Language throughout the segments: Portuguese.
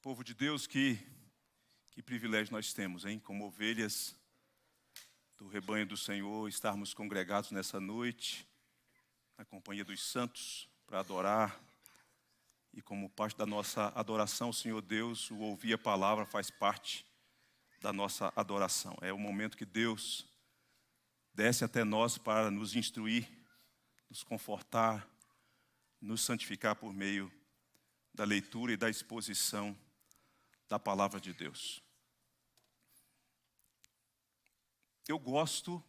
Povo de Deus, que privilégio nós temos, hein? Como ovelhas do rebanho do Senhor, estarmos congregados nessa noite, na companhia dos santos, para adorar. E como parte da nossa adoração, Senhor Deus, o ouvir a palavra faz parte da nossa adoração. É o momento que Deus desce até nós para nos instruir, nos confortar, nos santificar por meio da leitura e da exposição da palavra de Deus. Eu gosto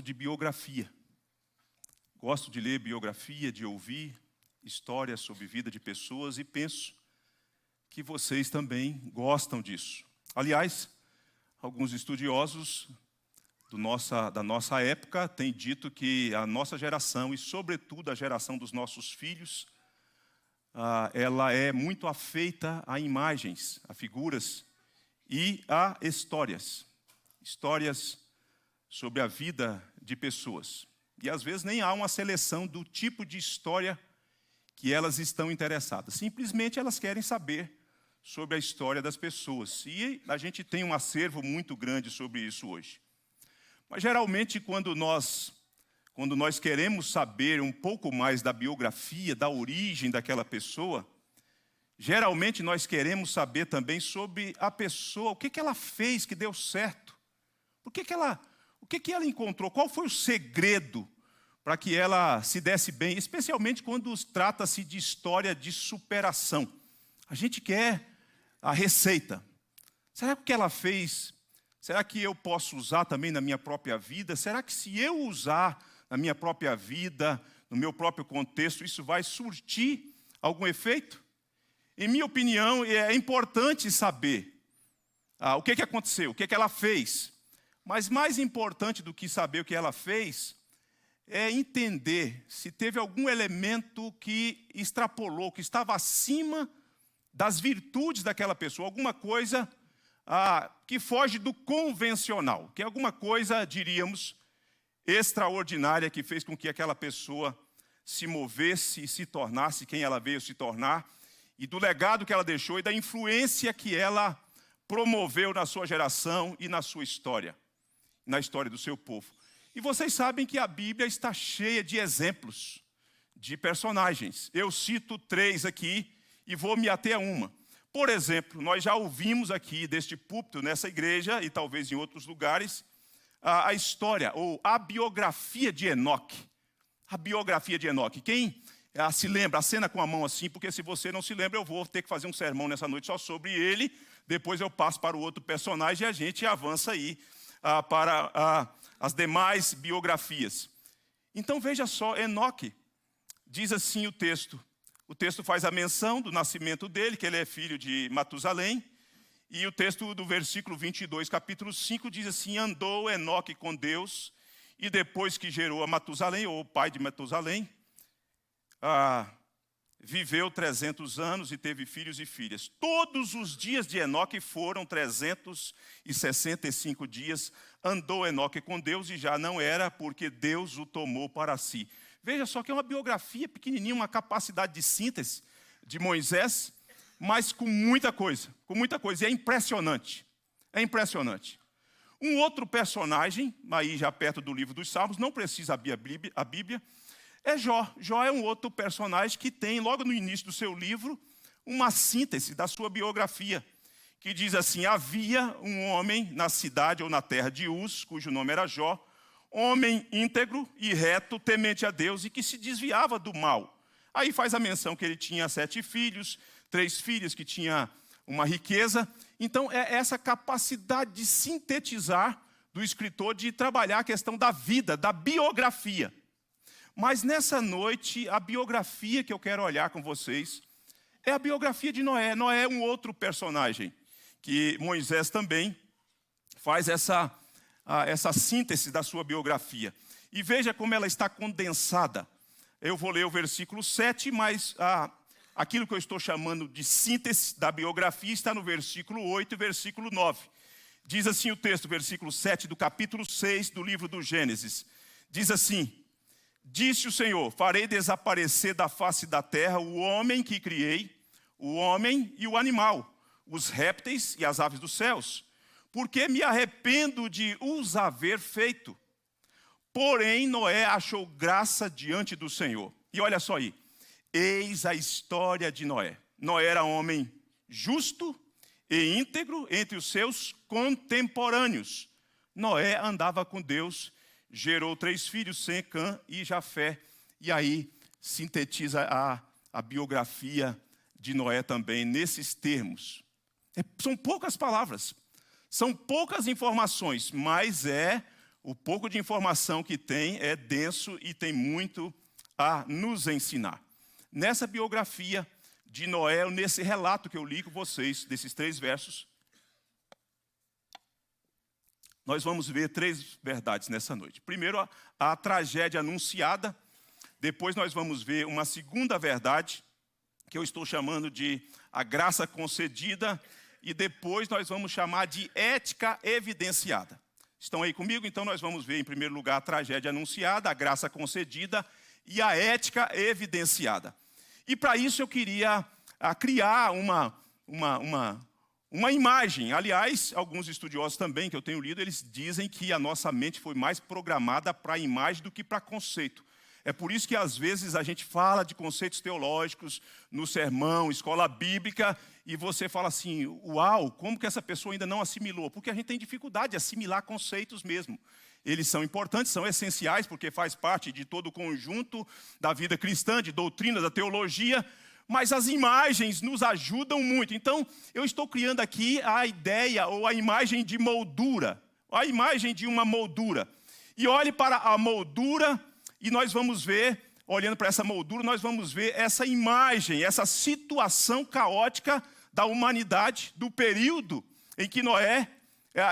de biografia. Gosto de ler biografia, de ouvir histórias sobre vida de pessoas e penso que vocês também gostam disso. Aliás, alguns estudiosos da nossa época têm dito que a nossa geração, e sobretudo a geração dos nossos filhos, ela é muito afeita a imagens, a figuras e a histórias. Histórias sobre a vida de pessoas. E às vezes nem há uma seleção do tipo de história que elas estão interessadas. Simplesmente elas querem saber sobre a história das pessoas. E a gente tem um acervo muito grande sobre isso hoje. Mas geralmente quando nós queremos saber um pouco mais da biografia, da origem daquela pessoa, geralmente nós queremos saber também sobre a pessoa, o que ela fez que deu certo. O que ela encontrou? Qual foi o segredo para que ela se desse bem? Especialmente quando trata-se de história de superação. A gente quer a receita. Será que o que ela fez, será que eu posso usar também na minha própria vida? Será que se eu usar na minha própria vida, no meu próprio contexto, isso vai surtir algum efeito? Em minha opinião, é importante saber o que aconteceu, o que ela fez. Mas mais importante do que saber o que ela fez, é entender se teve algum elemento que extrapolou, que estava acima das virtudes daquela pessoa, alguma coisa que foge do convencional, que é alguma coisa, diríamos, extraordinária que fez com que aquela pessoa se movesse e se tornasse quem ela veio se tornar, e do legado que ela deixou e da influência que ela promoveu na sua geração e na sua história. Na história do seu povo. E vocês sabem que a Bíblia está cheia de exemplos, de personagens. Eu cito 3 aqui e vou me ater a uma. Por exemplo, nós já ouvimos aqui deste púlpito, nessa igreja e talvez em outros lugares, a história ou a biografia de Enoque. A biografia de Enoque. Quem se lembra, acena com a mão assim, porque se você não se lembra, eu vou ter que fazer um sermão nessa noite só sobre ele. Depois eu passo para o outro personagem e a gente avança aí para as demais biografias. Então veja só, Enoque, diz assim o texto faz a menção do nascimento dele, que ele é filho de Matusalém, e o texto do versículo 22, capítulo 5, diz assim: andou Enoque com Deus, e depois que gerou a Matusalém, ou o pai de Matusalém, viveu 300 anos e teve filhos e filhas. Todos os dias de Enoque foram 365 dias. Andou Enoque com Deus e já não era, porque Deus o tomou para si. Veja só que é uma biografia pequenininha, uma capacidade de síntese de Moisés, mas com muita coisa. E é impressionante. É impressionante. Um outro personagem, aí já perto do livro dos Salmos, não precisa abrir a Bíblia, é Jó. Jó é um outro personagem que tem, logo no início do seu livro, uma síntese da sua biografia, que diz assim: havia um homem na cidade ou na terra de Uz, cujo nome era Jó, homem íntegro e reto, temente a Deus e que se desviava do mal. Aí faz a menção que ele tinha 7 filhos, 3 filhas que tinha uma riqueza. Então é essa capacidade de sintetizar do escritor, de trabalhar a questão da vida, da biografia. Mas nessa noite, a biografia que eu quero olhar com vocês é a biografia de Noé. Noé é um outro personagem, que Moisés também faz essa síntese da sua biografia. E veja como ela está condensada. Eu vou ler o versículo 7, mas aquilo que eu estou chamando de síntese da biografia está no versículo 8 e versículo 9. Diz assim o texto, versículo 7 do capítulo 6 do livro do Gênesis. Diz assim: disse o Senhor: farei desaparecer da face da terra o homem que criei, o homem e o animal, os répteis e as aves dos céus, porque me arrependo de os haver feito. Porém, Noé achou graça diante do Senhor. E olha só aí, eis a história de Noé. Noé era homem justo e íntegro entre os seus contemporâneos. Noé andava com Deus, gerou 3 filhos, Sem, Cã e Jafé. E aí sintetiza a biografia de Noé também nesses termos. São poucas palavras, são poucas informações, mas o pouco de informação que tem é denso e tem muito a nos ensinar. Nessa biografia de Noé, nesse relato que eu li com vocês, desses 3 versos, nós vamos ver 3 verdades nessa noite. Primeiro, a tragédia anunciada. Depois nós vamos ver uma segunda verdade, que eu estou chamando de a graça concedida. E depois nós vamos chamar de ética evidenciada. Estão aí comigo? Então nós vamos ver em primeiro lugar a tragédia anunciada, a graça concedida e a ética evidenciada. E para isso eu queria criar uma imagem. Aliás, alguns estudiosos também que eu tenho lido, eles dizem que a nossa mente foi mais programada para a imagem do que para conceito. É por isso que às vezes a gente fala de conceitos teológicos no sermão, escola bíblica, e você fala assim, uau, como que essa pessoa ainda não assimilou? Porque a gente tem dificuldade de assimilar conceitos mesmo. Eles são importantes, são essenciais, porque faz parte de todo o conjunto da vida cristã, de doutrina, da teologia, mas as imagens nos ajudam muito. Então, eu estou criando aqui a ideia ou a imagem de moldura, a imagem de uma moldura. E olhe para a moldura e nós vamos ver, olhando para essa moldura, nós vamos ver essa imagem, essa situação caótica da humanidade, do período em que Noé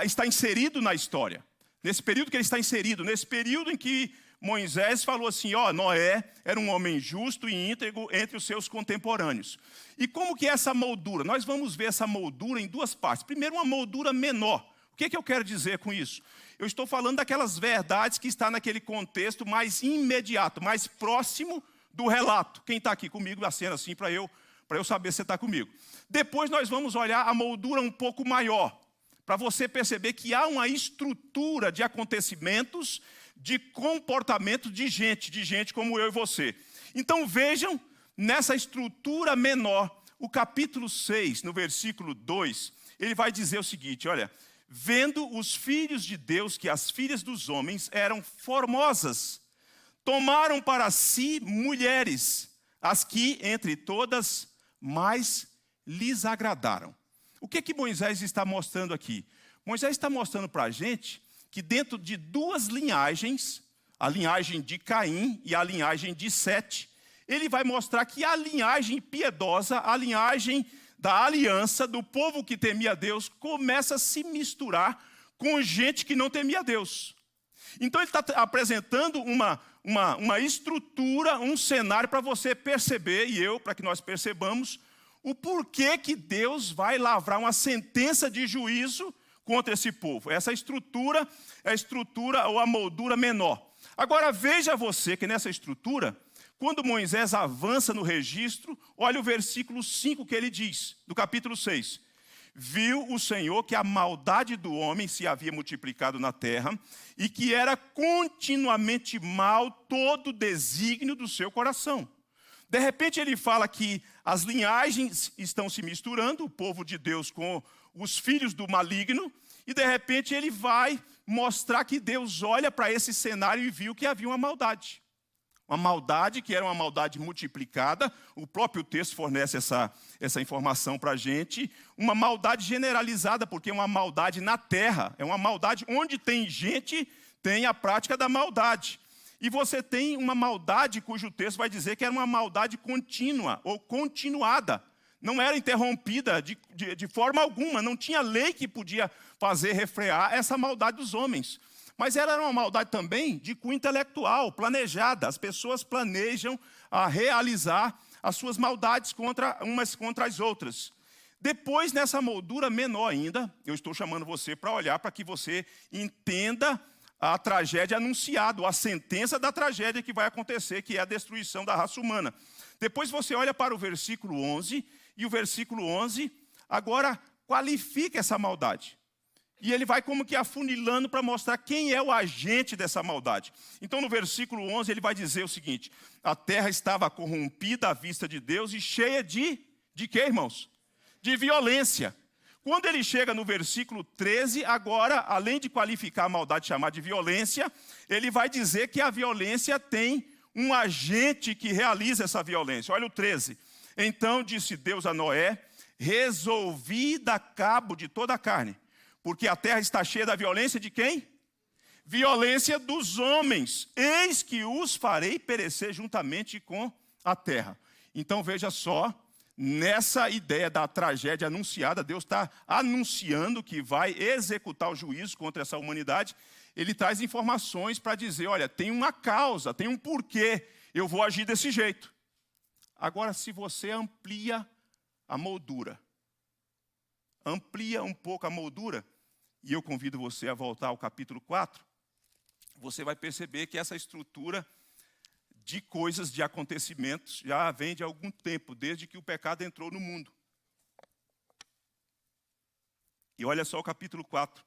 está inserido na história. Nesse período que ele está inserido, nesse período em que Moisés falou assim, Noé era um homem justo e íntegro entre os seus contemporâneos. E como que é essa moldura? Nós vamos ver essa moldura em 2 partes. Primeiro, uma moldura menor. O que eu quero dizer com isso? Eu estou falando daquelas verdades que estão naquele contexto mais imediato, mais próximo do relato. Quem está aqui comigo, acena assim para eu saber se você está comigo. Depois nós vamos olhar a moldura um pouco maior, para você perceber que há uma estrutura de acontecimentos, de comportamento de gente como eu e você. Então vejam, nessa estrutura menor, o capítulo 6, no versículo 2, ele vai dizer o seguinte, olha, vendo os filhos de Deus que as filhas dos homens eram formosas, tomaram para si mulheres, as que entre todas mais lhes agradaram. O que Moisés está mostrando aqui? Moisés está mostrando para a gente que dentro de 2 linhagens, a linhagem de Caim e a linhagem de Sete, ele vai mostrar que a linhagem piedosa, a linhagem da aliança, do povo que temia Deus, começa a se misturar com gente que não temia Deus. Então ele está apresentando uma estrutura, um cenário para você perceber, para que nós percebamos, o porquê que Deus vai lavrar uma sentença de juízo contra esse povo. Essa estrutura é a estrutura ou a moldura menor. Agora veja você que nessa estrutura, quando Moisés avança no registro, olha o versículo 5 que ele diz, do capítulo 6. Viu o Senhor que a maldade do homem se havia multiplicado na terra e que era continuamente mal todo o desígnio do seu coração. De repente ele fala que as linhagens estão se misturando, o povo de Deus com os filhos do maligno, e de repente ele vai mostrar que Deus olha para esse cenário e viu que havia uma maldade. Uma maldade que era uma maldade multiplicada, o próprio texto fornece essa informação para a gente. Uma maldade generalizada, porque é uma maldade na terra, é uma maldade onde tem gente, tem a prática da maldade. E você tem uma maldade cujo texto vai dizer que era uma maldade contínua ou continuada. Não era interrompida de forma alguma, não tinha lei que podia fazer refrear essa maldade dos homens. Mas era uma maldade também de cunho intelectual, planejada. As pessoas planejam realizar as suas maldades umas contra as outras. Depois, nessa moldura menor ainda, eu estou chamando você para olhar para que você entenda a tragédia anunciada, ou a sentença da tragédia que vai acontecer, que é a destruição da raça humana. Depois você olha para o versículo 11, E o versículo 11 agora qualifica essa maldade. E ele vai como que afunilando para mostrar quem é o agente dessa maldade. Então, no versículo 11, ele vai dizer o seguinte: a terra estava corrompida à vista de Deus e cheia de quê, irmãos? De violência. Quando ele chega no versículo 13, agora, além de qualificar a maldade chamada de violência, ele vai dizer que a violência tem um agente que realiza essa violência. Olha o 13. Então disse Deus a Noé: resolvi dar cabo de toda a carne, porque a terra está cheia da violência de quem? Violência dos homens. Eis que os farei perecer juntamente com a terra. Então veja só, nessa ideia da tragédia anunciada, Deus está anunciando que vai executar o juízo contra essa humanidade. Ele traz informações para dizer, olha, tem uma causa, tem um porquê, eu vou agir desse jeito. Agora, se você amplia a moldura, amplia um pouco a moldura, e eu convido você a voltar ao capítulo 4, você vai perceber que essa estrutura de coisas, de acontecimentos, já vem de algum tempo, desde que o pecado entrou no mundo. E olha só o capítulo 4.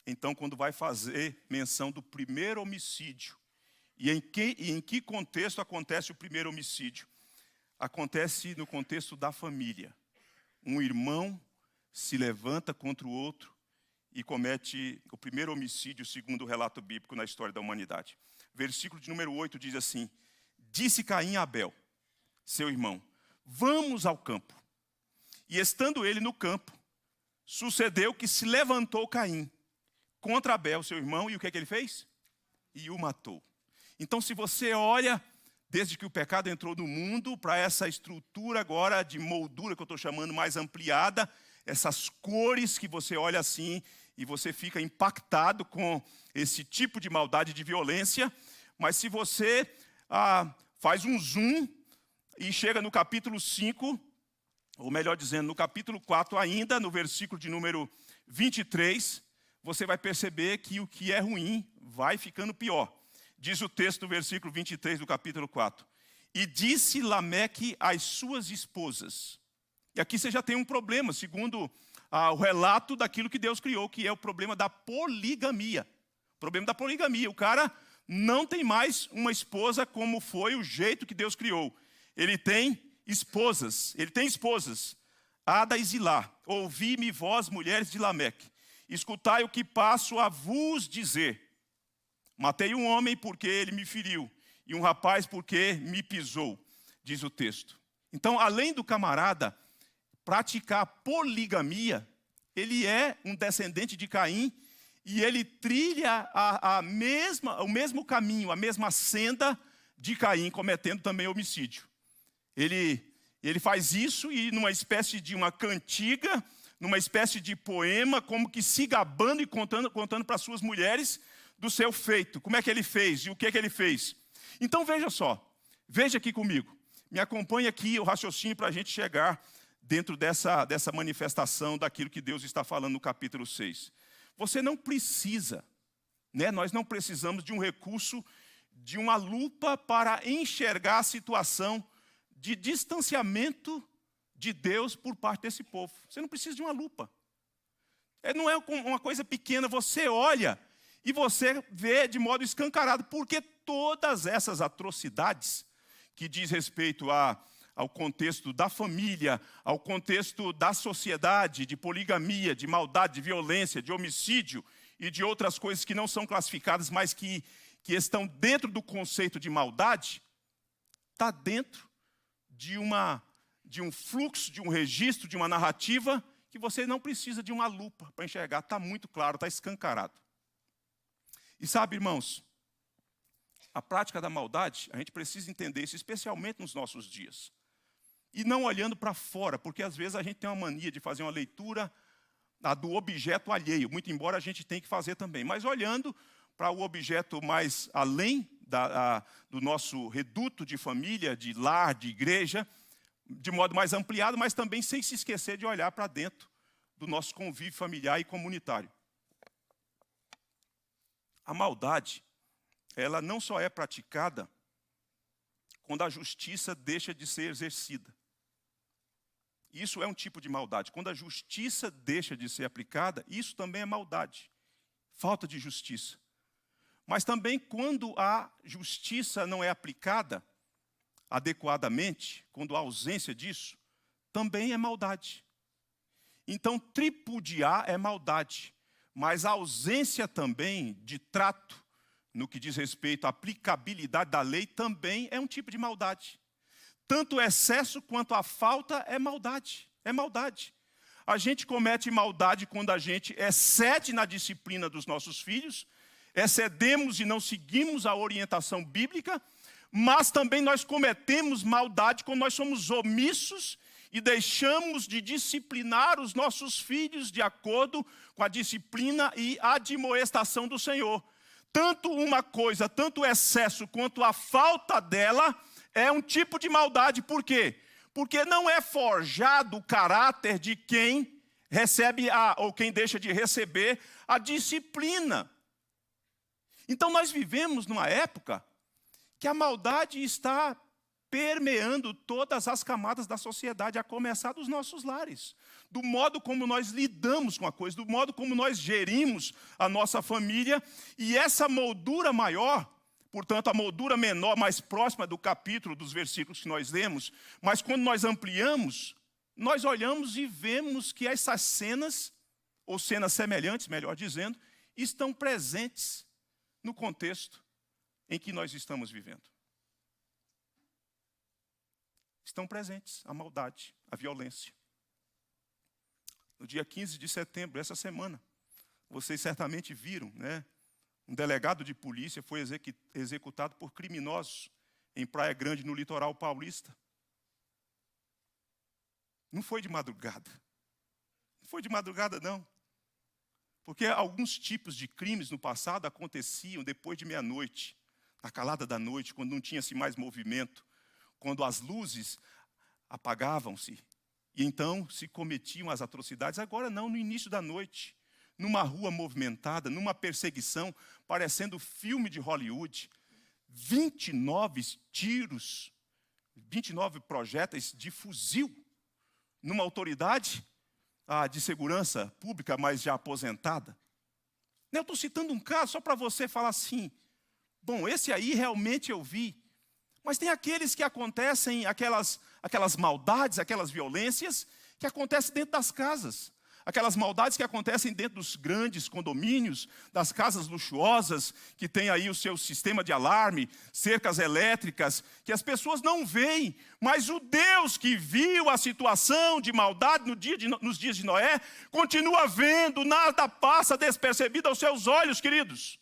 Então, quando vai fazer menção do primeiro homicídio, e em que contexto acontece o primeiro homicídio? Acontece no contexto da família. Um irmão se levanta contra o outro e comete o primeiro homicídio, segundo o relato bíblico na história da humanidade. Versículo de número 8 diz assim: disse Caim a Abel, seu irmão, vamos ao campo. E estando ele no campo, sucedeu que se levantou Caim contra Abel, seu irmão, e o que é que ele fez? E o matou. Então, se você olha, desde que o pecado entrou no mundo, para essa estrutura agora de moldura, que eu estou chamando mais ampliada, essas cores que você olha assim, e você fica impactado com esse tipo de maldade, de violência. Mas se você faz um zoom e chega no capítulo 5, ou melhor dizendo, no capítulo 4 ainda, no versículo de número 23, você vai perceber que o que é ruim vai ficando pior. Diz o texto do versículo 23 do capítulo 4. E disse Lameque às suas esposas. E aqui você já tem um problema, segundo o relato daquilo que Deus criou, que é o problema da poligamia. O problema da poligamia. O cara não tem mais uma esposa como foi o jeito que Deus criou. Ele tem esposas. Ada e Zilá. Ouvi-me vós, mulheres de Lameque. Escutai o que passo a vos dizer. Matei um homem porque ele me feriu, e um rapaz porque me pisou, diz o texto. Então, além do camarada praticar poligamia, ele é um descendente de Caim, e ele trilha o mesmo caminho, a mesma senda de Caim, cometendo também homicídio. Ele faz isso e numa espécie de uma cantiga, numa espécie de poema, como que se gabando e contando para suas mulheres do seu feito. Como é que ele fez e o que é que ele fez? Então veja só, veja aqui comigo. Me acompanhe aqui o raciocínio para a gente chegar dentro dessa manifestação daquilo que Deus está falando no capítulo 6. Você não precisa, nós não precisamos de um recurso, de uma lupa para enxergar a situação de distanciamento de Deus por parte desse povo. Você não precisa de uma lupa. Não é uma coisa pequena, você olha e você vê de modo escancarado, porque todas essas atrocidades que diz respeito ao contexto da família, ao contexto da sociedade, de poligamia, de maldade, de violência, de homicídio e de outras coisas que não são classificadas, mas que estão dentro do conceito de maldade, está dentro de um fluxo, de um registro, de uma narrativa que você não precisa de uma lupa para enxergar. Está muito claro, está escancarado. E sabe, irmãos, a prática da maldade, a gente precisa entender isso, especialmente nos nossos dias. E não olhando para fora, porque às vezes a gente tem uma mania de fazer uma leitura do objeto alheio, muito embora a gente tenha que fazer também, mas olhando para o objeto mais além do nosso reduto de família, de lar, de igreja, de modo mais ampliado, mas também sem se esquecer de olhar para dentro do nosso convívio familiar e comunitário. A maldade, ela não só é praticada quando a justiça deixa de ser exercida. isso é um tipo de maldade. Quando a justiça deixa de ser aplicada, isso também é maldade. Falta de justiça. Mas também quando a justiça não é aplicada adequadamente, quando há ausência disso, também é maldade. Então, tripudiar é maldade. Mas a ausência também de trato, no que diz respeito à aplicabilidade da lei, também é um tipo de maldade. Tanto o excesso quanto a falta é maldade. É maldade. A gente comete maldade quando a gente excede na disciplina dos nossos filhos, excedemos e não seguimos a orientação bíblica, mas também nós cometemos maldade quando nós somos omissos e deixamos de disciplinar os nossos filhos de acordo com a disciplina e admoestação do Senhor. Tanto uma coisa, tanto o excesso quanto a falta dela é um tipo de maldade. Por quê? Porque não é forjado o caráter de quem recebe ou quem deixa de receber a disciplina. Então nós vivemos numa época que a maldade está permeando todas as camadas da sociedade, a começar dos nossos lares, do modo como nós lidamos com a coisa, do modo como nós gerimos a nossa família, e essa moldura maior, portanto a moldura menor, mais próxima do capítulo, dos versículos que nós lemos, mas quando nós ampliamos, nós olhamos e vemos que essas cenas, ou cenas semelhantes, melhor dizendo, estão presentes no contexto em que nós estamos vivendo. Estão presentes a maldade, a violência. No dia 15 de setembro, essa semana, vocês certamente viram, né? Um delegado de polícia foi executado por criminosos em Praia Grande, no litoral paulista. Não foi de madrugada. Não foi de madrugada, não. Porque alguns tipos de crimes no passado aconteciam depois de meia-noite, na calada da noite, quando não tinha-se mais movimento, quando as luzes apagavam-se, e então se cometiam as atrocidades. Agora não, no início da noite, numa rua movimentada, numa perseguição, parecendo filme de Hollywood, 29 tiros, 29 projéteis de fuzil, numa autoridade de segurança pública, mas já aposentada. Eu estou citando um caso só para você falar assim, bom, esse aí realmente eu vi. Mas tem aqueles que acontecem, aquelas maldades, aquelas violências que acontecem dentro das casas. Aquelas maldades que acontecem dentro dos grandes condomínios, das casas luxuosas, que tem aí o seu sistema de alarme, cercas elétricas, que as pessoas não veem. Mas o Deus que viu a situação de maldade nos dias de Noé, continua vendo, nada passa despercebido aos seus olhos, queridos.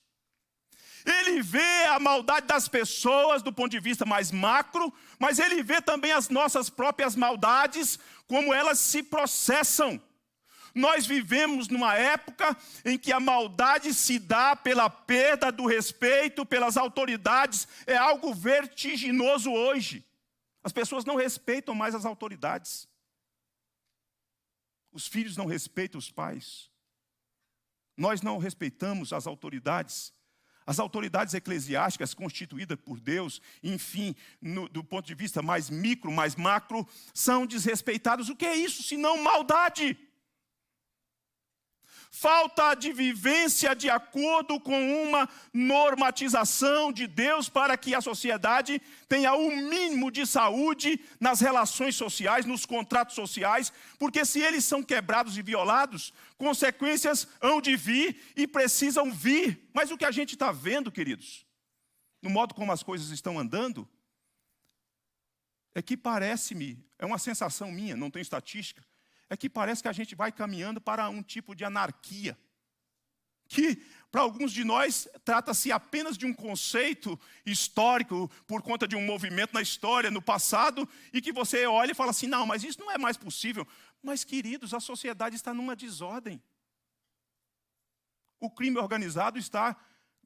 Ele vê a maldade das pessoas do ponto de vista mais macro, mas ele vê também as nossas próprias maldades, como elas se processam. Nós vivemos numa época em que a maldade se dá pela perda do respeito pelas autoridades. É algo vertiginoso hoje. As pessoas não respeitam mais as autoridades. Os filhos não respeitam os pais. Nós não respeitamos as autoridades. As autoridades eclesiásticas constituídas por Deus, enfim, do ponto de vista mais micro, mais macro, são desrespeitadas. O que é isso senão maldade? Falta de vivência de acordo com uma normatização de Deus para que a sociedade tenha o mínimo de saúde nas relações sociais, nos contratos sociais, porque se eles são quebrados e violados, consequências hão de vir e precisam vir. Mas o que a gente está vendo, queridos, no modo como as coisas estão andando, é que parece-me, é uma sensação minha, não tenho estatística, é que parece que a gente vai caminhando para um tipo de anarquia, que para alguns de nós trata-se apenas de um conceito histórico por conta de um movimento na história, no passado, e que você olha e fala assim, não, mas isso não é mais possível. Mas, queridos, a sociedade está numa desordem. O crime organizado está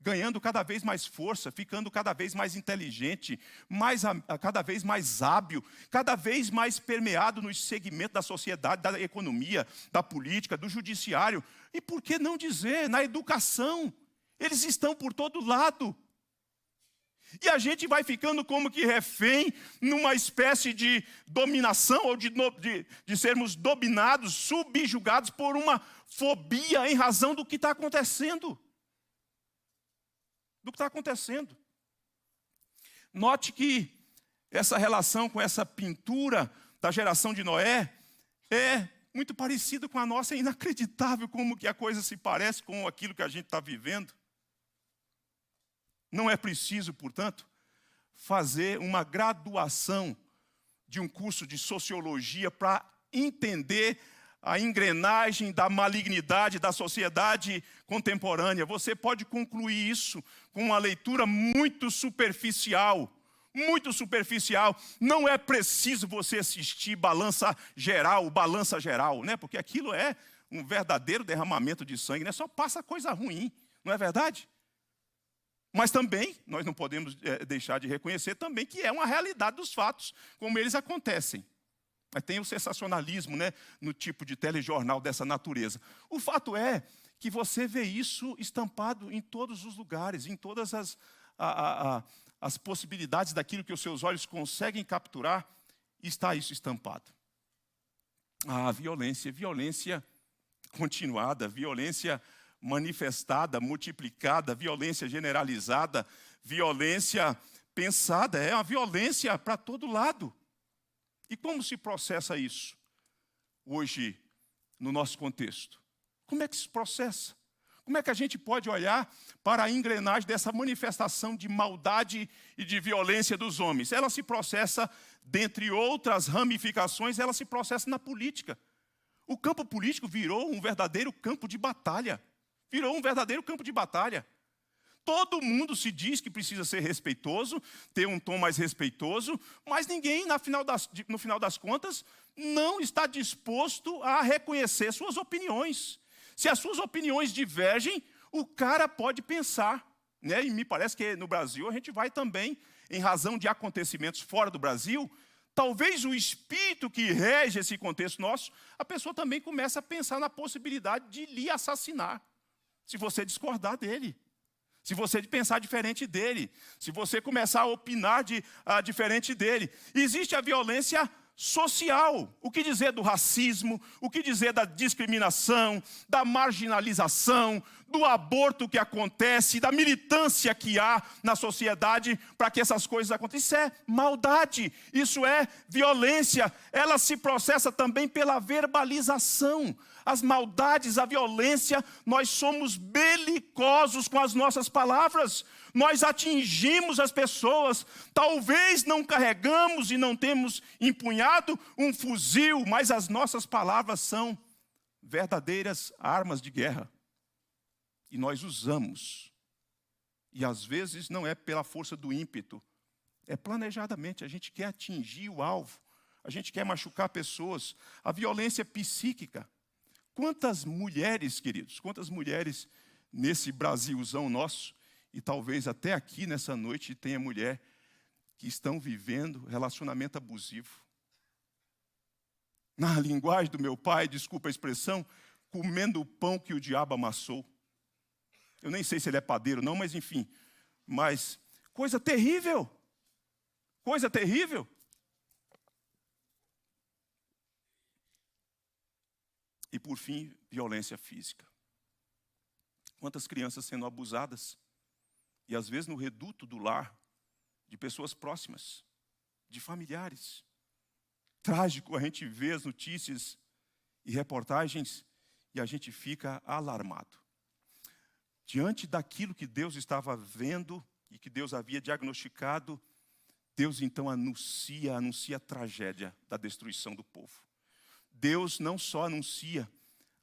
ganhando cada vez mais força, ficando cada vez mais inteligente, cada vez mais hábil, cada vez mais permeado nos segmentos da sociedade, da economia, da política, do judiciário. E por que não dizer, na educação? Eles estão por todo lado. E a gente vai ficando como que refém numa espécie de dominação ou de sermos dominados, subjugados por uma fobia em razão do que está acontecendo. Do que está acontecendo. Note que essa relação com essa pintura da geração de Noé é muito parecida com a nossa. É inacreditável como que a coisa se parece com aquilo que a gente está vivendo. Não é preciso, portanto, fazer uma graduação de um curso de sociologia para entender a engrenagem da malignidade da sociedade contemporânea. Você pode concluir isso com uma leitura muito superficial. Muito superficial. Não é preciso você assistir Balança Geral, né? Porque aquilo é um verdadeiro derramamento de sangue, né? Só passa coisa ruim, não é verdade? Mas também, nós não podemos deixar de reconhecer também que é uma realidade dos fatos, como eles acontecem. Mas tem o sensacionalismo, né, no tipo de telejornal dessa natureza. O fato é que você vê isso estampado em todos os lugares, em todas as possibilidades daquilo que os seus olhos conseguem capturar, está isso estampado. A violência continuada, violência manifestada, multiplicada, violência generalizada, violência pensada, é uma violência para todo lado. E como se processa isso hoje no nosso contexto? Como é que se processa? Como é que a gente pode olhar para a engrenagem dessa manifestação de maldade e de violência dos homens? Ela se processa, dentre outras ramificações, ela se processa na política. O campo político virou um verdadeiro campo de batalha. Virou um verdadeiro campo de batalha. Todo mundo se diz que precisa ser respeitoso, ter um tom mais respeitoso, mas ninguém, no final das contas, não está disposto a reconhecer suas opiniões. Se as suas opiniões divergem, o cara pode pensar, né? E me parece que no Brasil a gente vai também, em razão de acontecimentos fora do Brasil, talvez o espírito que rege esse contexto nosso, a pessoa também começa a pensar na possibilidade de lhe assassinar, se você discordar dele. Se você pensar diferente dele, se você começar a opinar diferente dele. Existe a violência social. O que dizer do racismo, o que dizer da discriminação, da marginalização, do aborto que acontece, da militância que há na sociedade para que essas coisas aconteçam. Isso é maldade, isso é violência. Ela se processa também pela verbalização. As maldades, a violência, nós somos belicosos com as nossas palavras. Nós atingimos as pessoas. Talvez não carregamos e não temos empunhado um fuzil, mas as nossas palavras são verdadeiras armas de guerra. E nós usamos. E às vezes não é pela força do ímpeto, é planejadamente. A gente quer atingir o alvo, a gente quer machucar pessoas. A violência psíquica. Quantas mulheres, queridos, quantas mulheres nesse Brasilzão nosso, e talvez até aqui nessa noite tenha mulher que estão vivendo relacionamento abusivo. Na linguagem do meu pai, desculpa a expressão, comendo o pão que o diabo amassou. Eu nem sei se ele é padeiro não, mas enfim. Mas coisa terrível. Coisa terrível. E, por fim, violência física. Quantas crianças sendo abusadas, e às vezes no reduto do lar, de pessoas próximas, de familiares. Trágico, a gente vê as notícias e reportagens, e a gente fica alarmado. Diante daquilo que Deus estava vendo, e que Deus havia diagnosticado, Deus então anuncia a tragédia da destruição do povo. Deus não só anuncia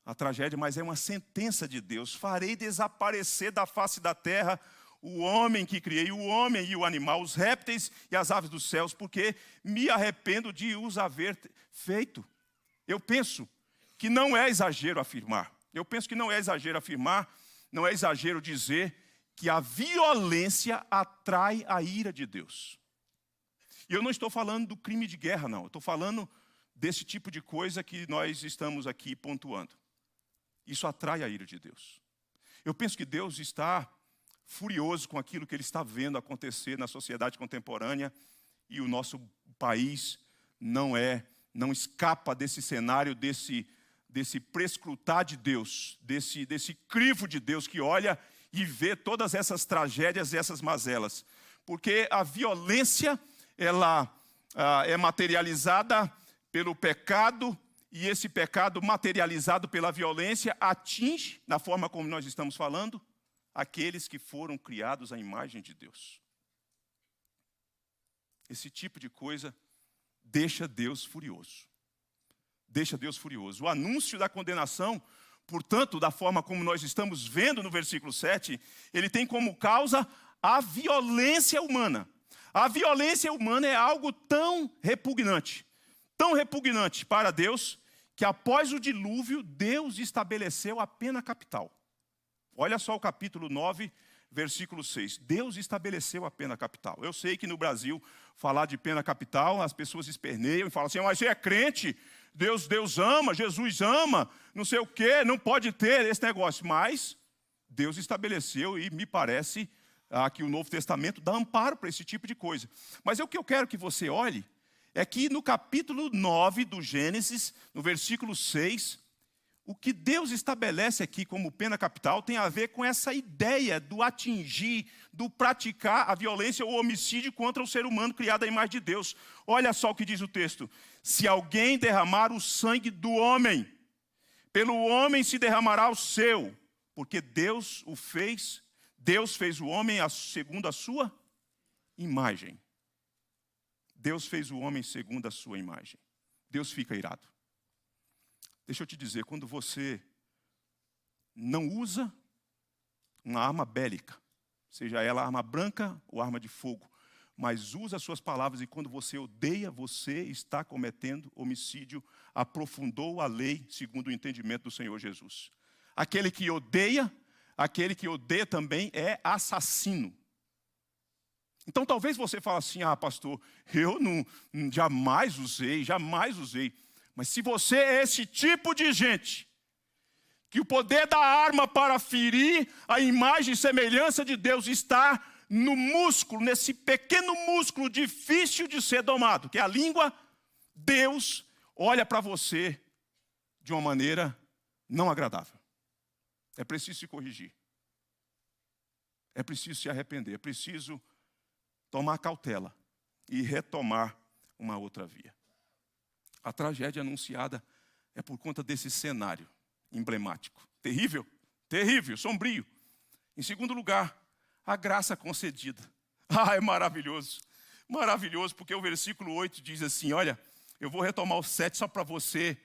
a tragédia, mas é uma sentença de Deus. Farei desaparecer da face da terra o homem que criei, o homem e o animal, os répteis e as aves dos céus, porque me arrependo de os haver feito. Eu penso que não é exagero afirmar. Não é exagero dizer que a violência atrai a ira de Deus. E eu não estou falando do crime de guerra, não. Eu estou falando desse tipo de coisa que nós estamos aqui pontuando. Isso atrai a ira de Deus. Eu penso que Deus está furioso com aquilo que ele está vendo acontecer na sociedade contemporânea, e o nosso país não escapa desse cenário, desse prescrutar de Deus, desse crivo de Deus que olha e vê todas essas tragédias e essas mazelas. Porque a violência, ela é materializada pelo pecado, e esse pecado materializado pela violência atinge, na forma como nós estamos falando, aqueles que foram criados à imagem de Deus. Esse tipo de coisa deixa Deus furioso. Deixa Deus furioso. O anúncio da condenação, portanto, da forma como nós estamos vendo no versículo 7, ele tem como causa a violência humana. A violência humana é algo tão repugnante para Deus, que após o dilúvio, Deus estabeleceu a pena capital. Olha só o capítulo 9, versículo 6. Deus estabeleceu a pena capital. Eu sei que no Brasil, falar de pena capital, as pessoas esperneiam e falam assim, mas você é crente, Deus ama, Jesus ama, não sei o quê, não pode ter esse negócio. Mas Deus estabeleceu, e me parece que o Novo Testamento dá amparo para esse tipo de coisa. Mas o que eu quero que você olhe é que no capítulo 9 do Gênesis, no versículo 6, o que Deus estabelece aqui como pena capital tem a ver com essa ideia do atingir, do praticar a violência ou homicídio contra o ser humano criado à imagem de Deus. Olha só o que diz o texto. Se alguém derramar o sangue do homem, pelo homem se derramará o seu, porque Deus fez o homem segundo a sua imagem. Deus fez o homem segundo a sua imagem. Deus fica irado. Deixa eu te dizer, quando você não usa uma arma bélica, seja ela arma branca ou arma de fogo, mas usa as suas palavras, e quando você odeia, você está cometendo homicídio, aprofundou a lei segundo o entendimento do Senhor Jesus. Aquele que odeia também é assassino. Então talvez você fale assim, pastor, eu jamais usei. Mas se você é esse tipo de gente, que o poder da arma para ferir a imagem e semelhança de Deus está no músculo, nesse pequeno músculo difícil de ser domado, que é a língua, Deus olha para você de uma maneira não agradável. É preciso se corrigir. É preciso se arrepender. É preciso tomar cautela e retomar uma outra via. A tragédia anunciada é por conta desse cenário emblemático. Terrível, sombrio. Em segundo lugar, a graça concedida. É maravilhoso. Maravilhoso, porque o versículo 8 diz assim, olha, eu vou retomar o 7 só para você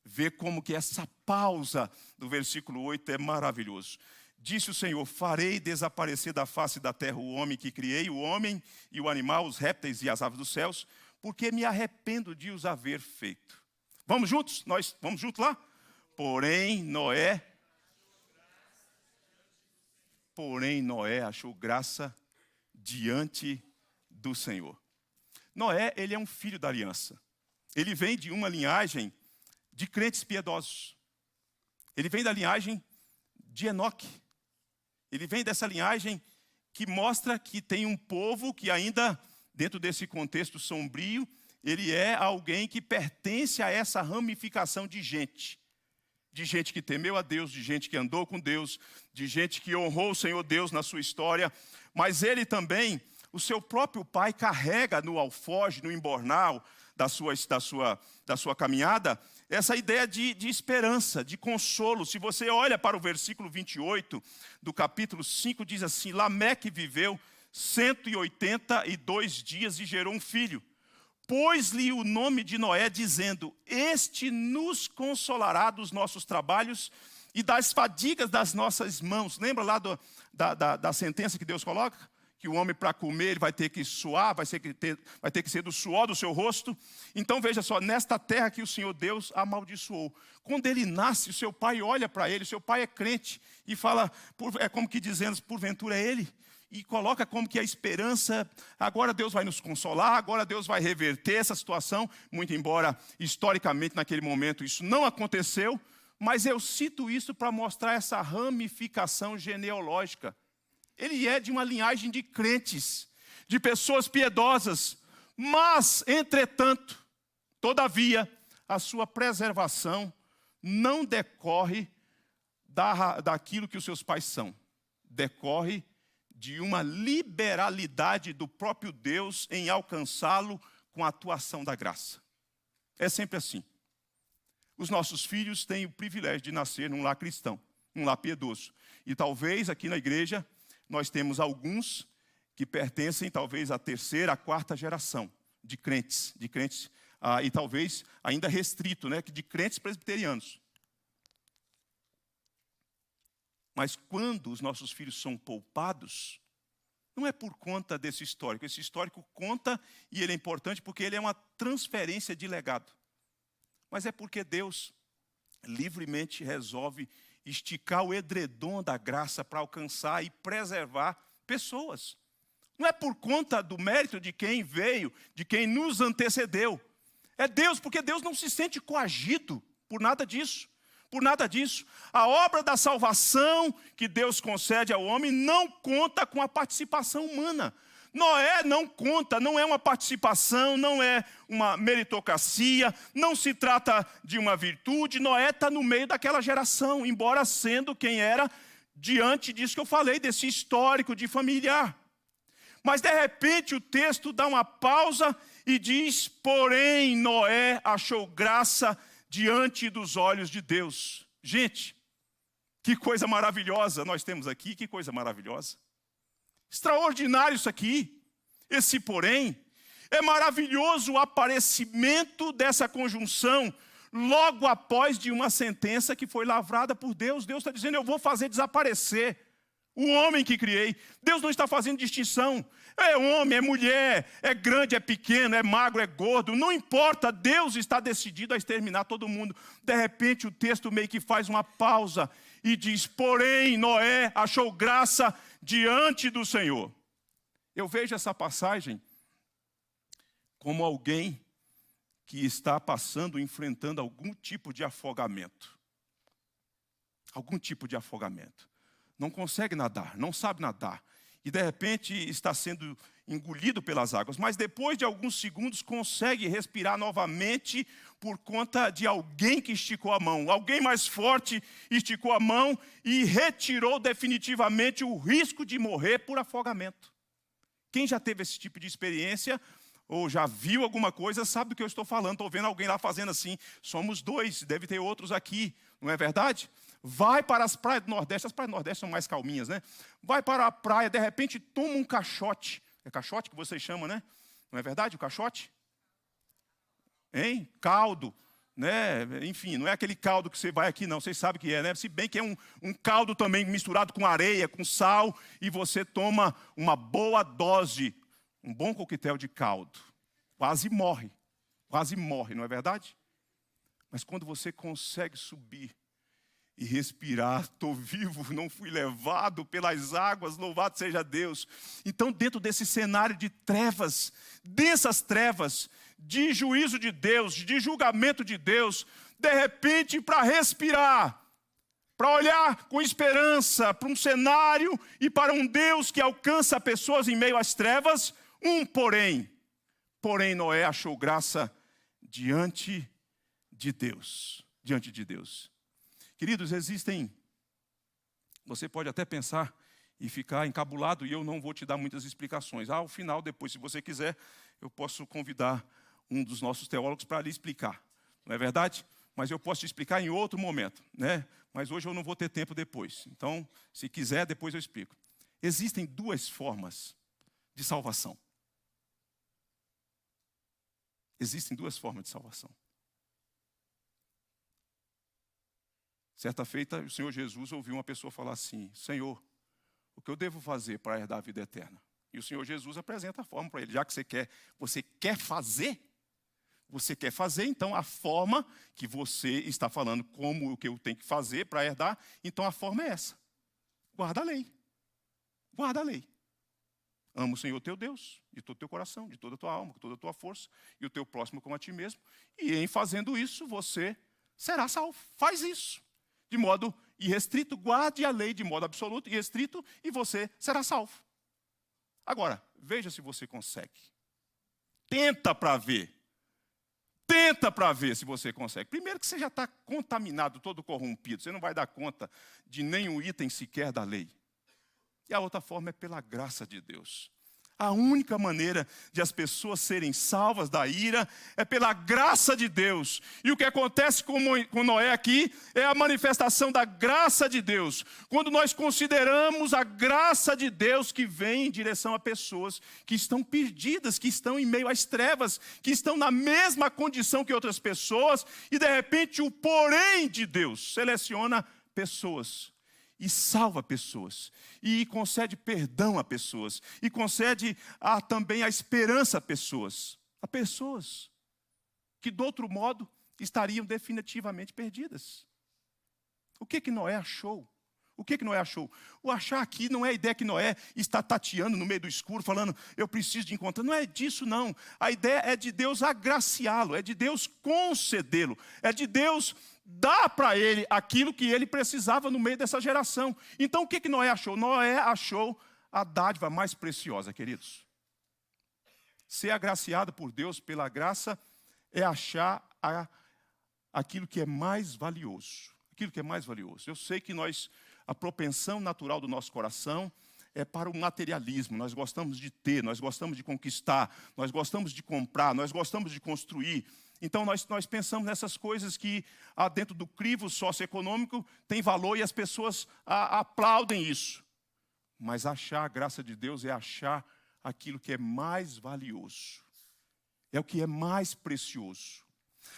ver como que essa pausa do versículo 8 é maravilhoso. Disse o Senhor, farei desaparecer da face da terra o homem que criei, o homem e o animal, os répteis e as aves dos céus, porque me arrependo de os haver feito. Vamos juntos? Vamos juntos lá? Porém, Noé achou graça diante do Senhor. Noé, ele é um filho da aliança. Ele vem de uma linhagem de crentes piedosos. Ele vem da linhagem de Enoque. Ele vem dessa linhagem que mostra que tem um povo que ainda, dentro desse contexto sombrio, ele é alguém que pertence a essa ramificação de gente. De gente que temeu a Deus, de gente que andou com Deus, de gente que honrou o Senhor Deus na sua história. Mas ele também, o seu próprio pai, carrega no alforje, no embornal da sua caminhada, essa ideia de esperança, de consolo. Se você olha para o versículo 28 do capítulo 5, diz assim, Lameque viveu 182 dias e gerou um filho. Pôs-lhe o nome de Noé, dizendo, este nos consolará dos nossos trabalhos e das fadigas das nossas mãos. Lembra lá da sentença que Deus coloca? Que o homem para comer ele vai ter que suar, vai ter que ser do suor do seu rosto. Então veja só, nesta terra que o Senhor Deus amaldiçoou. Quando ele nasce, o seu pai olha para ele, o seu pai é crente e fala, é como que dizendo, porventura é ele. E coloca como que a esperança, agora Deus vai nos consolar, agora Deus vai reverter essa situação, muito embora historicamente naquele momento isso não aconteceu, mas eu cito isso para mostrar essa ramificação genealógica. ele é de uma linhagem de crentes, de pessoas piedosas. Mas, entretanto, todavia, a sua preservação não decorre daquilo que os seus pais são. Decorre de uma liberalidade do próprio Deus em alcançá-lo com a atuação da graça. É sempre assim. Os nossos filhos têm o privilégio de nascer num lar cristão, num lar piedoso. E talvez aqui na igreja nós temos alguns que pertencem talvez à terceira, à quarta geração de crentes, e talvez ainda restrito, né, de crentes presbiterianos. Mas quando os nossos filhos são poupados, não é por conta desse histórico. Esse histórico conta e ele é importante porque ele é uma transferência de legado. Mas é porque Deus livremente resolve esticar o edredom da graça para alcançar e preservar pessoas. Não é por conta do mérito de quem veio, de quem nos antecedeu. É Deus, porque Deus não se sente coagido por nada disso. Por nada disso. A obra da salvação que Deus concede ao homem não conta com a participação humana. Noé não conta, não é uma participação, não é uma meritocracia, não se trata de uma virtude. Noé está no meio daquela geração, embora sendo quem era diante disso que eu falei, desse histórico de familiar. Mas de repente o texto dá uma pausa e diz: porém Noé achou graça diante dos olhos de Deus. Gente, que coisa maravilhosa nós temos aqui, que coisa maravilhosa. Extraordinário isso aqui, esse porém. É maravilhoso o aparecimento dessa conjunção logo após de uma sentença que foi lavrada por Deus. Deus está dizendo: eu vou fazer desaparecer o homem que criei. Deus não está fazendo distinção. É homem, é mulher, é grande, é pequeno, é magro, é gordo. Não importa, Deus está decidido a exterminar todo mundo. De repente o texto meio que faz uma pausa e diz: porém Noé achou graça diante do Senhor. Eu vejo essa passagem como alguém que está passando, enfrentando algum tipo de afogamento. Algum tipo de afogamento. Não consegue nadar, não sabe nadar. E de repente está sendo engolido pelas águas. Mas depois de alguns segundos consegue respirar novamente por conta de alguém que esticou a mão. Alguém mais forte esticou a mão e retirou definitivamente o risco de morrer por afogamento. Quem já teve esse tipo de experiência ou já viu alguma coisa sabe do que eu estou falando. Estou vendo alguém lá fazendo assim. Somos dois, deve ter outros aqui, não é verdade? Vai para as praias do Nordeste. As praias do Nordeste são mais calminhas, né? Vai para a praia, de repente toma um caixote. É caixote que vocês chamam, né? Não é verdade o caixote? Hein? Caldo, né? Enfim, não é aquele caldo que você vai aqui, não. Vocês sabem o que é, né? Se bem que é um caldo também misturado com areia, com sal, e você toma uma boa dose, um bom coquetel de caldo. Quase morre, não é verdade? Mas quando você consegue subir e respirar, estou vivo, não fui levado pelas águas, louvado seja Deus. Então, dentro desse cenário de trevas, dessas trevas, de juízo de Deus, de julgamento de Deus, de repente, para respirar, para olhar com esperança para um cenário e para um Deus que alcança pessoas em meio às trevas, porém Noé achou graça diante de Deus. Queridos, você pode até pensar e ficar encabulado, e eu não vou te dar muitas explicações. Ao final, depois, se você quiser, eu posso convidar um dos nossos teólogos para lhe explicar. Não é verdade? Mas eu posso te explicar em outro momento, né? Mas hoje eu não vou ter tempo depois. Então, se quiser, depois eu explico. Existem duas formas de salvação. Existem duas formas de salvação. Certa feita, o Senhor Jesus ouviu uma pessoa falar assim: Senhor, o que eu devo fazer para herdar a vida eterna? E o Senhor Jesus apresenta a forma para ele. Já que você quer fazer, então a forma que você está falando, como o que eu tenho que fazer para herdar, então a forma é essa. Guarda a lei. Ama o Senhor teu Deus, de todo o teu coração, de toda a tua alma, com toda a tua força, e o teu próximo como a ti mesmo. E em fazendo isso, você será salvo. Faz isso. De modo e restrito, guarde a lei de modo absoluto e restrito, e você será salvo. Agora, veja se você consegue. Tenta para ver. Tenta para ver se você consegue. Primeiro que você já está contaminado, todo corrompido. Você não vai dar conta de nenhum item sequer da lei. E a outra forma é pela graça de Deus. A única maneira de as pessoas serem salvas da ira é pela graça de Deus. E o que acontece com Noé aqui é a manifestação da graça de Deus. Quando nós consideramos a graça de Deus que vem em direção a pessoas que estão perdidas, que estão em meio às trevas, que estão na mesma condição que outras pessoas, e de repente o porém de Deus seleciona pessoas. E salva pessoas, e concede perdão a pessoas, e concede também a esperança a pessoas que de outro modo estariam definitivamente perdidas. O que Noé achou? O que Noé achou? O achar aqui não é a ideia que Noé está tateando no meio do escuro, falando, eu preciso de encontrar. Não é disso, não. A ideia é de Deus agraciá-lo, é de Deus concedê-lo, é de Deus dar para ele aquilo que ele precisava no meio dessa geração. Então, o que Noé achou? Noé achou a dádiva mais preciosa, queridos. Ser agraciado por Deus pela graça é achar aquilo que é mais valioso. Aquilo que é mais valioso. Eu sei que a propensão natural do nosso coração é para o materialismo. Nós gostamos de ter, nós gostamos de conquistar, nós gostamos de comprar, nós gostamos de construir. Então, nós pensamos nessas coisas que, dentro do crivo socioeconômico, tem valor e as pessoas aplaudem isso. Mas achar a graça de Deus é achar aquilo que é mais valioso. É o que é mais precioso.